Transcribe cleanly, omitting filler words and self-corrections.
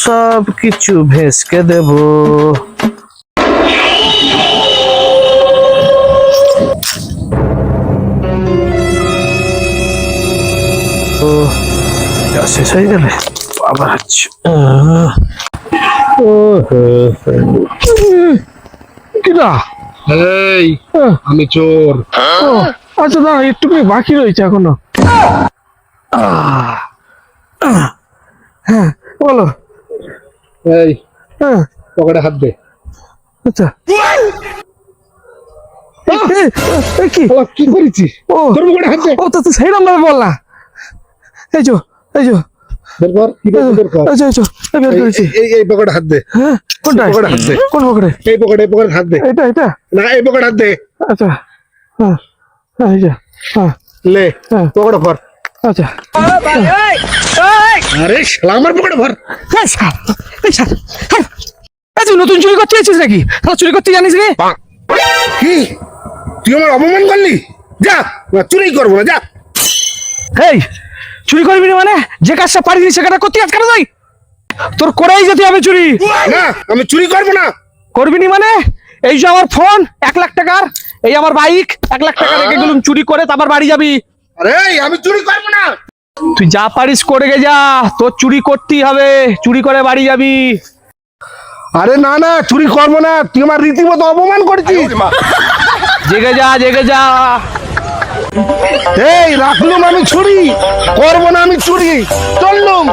সব কিছু ভেস্কে দেব। শেষ হয়ে গেলে আবার হচ্ছে কিরা? এই আমি চোর। আচ্ছা না, একটুখানি বাকি রয়েছে এখনো। হ্যাঁ বলো। এই হ্যাঁ পকেটে হাত দে। আচ্ছা কি কি করেছিস? ও তোর পকেটে হাত দে। ও তো সেই নাম্বার বল না। এই যো বের কর, কি বের কর। বের করেছি। এই পকেটে হাত দে। হ্যাঁ কোনটা? পকেটে হাত দে। কোন পকেটে? এই পকেটে হাত দে। এটা না, এই পকেটে হাত দে। আচ্ছা হ্যাঁ হ্যাঁ এই যা হ্যাঁ লে হ্যাঁ পকেটে ভর। আচ্ছা আরে শালা আমার পকেটে ভর। তুই নতুন চুরি করতে এসেছিস নাকি? চুরি করতে জানিস রে? কি তুই আমার অপমান করলি? যা, চুরি করবো না, যা। এই চুরি করবি না মানে? যে কাজটা পারিস সে কাজটা করতে আজ কেন যাই? তোর করেই যেতে হবে চুরি। না, আমি চুরি করবো না। করবি নি মানে? এই যে আমার ফোন 1 লাখ টাকার, এই আমার বাইক 1 লাখ টাকা রেখে গেলুম চুরি করে, তারপর বাড়ি যাবি। আরে আমি চুরি করবো না। তুই যা পারিস করে গে যা, তোর চুরি করতেই হবে, চুরি করে বাড়ি যাবি। আরে না, চুরি করবো না। তুই আমার রীতিমতো অপমান করছিস। জেগে যা। এই রাখলুম আমি চুরি করবো না, আমি চুরি চললুম।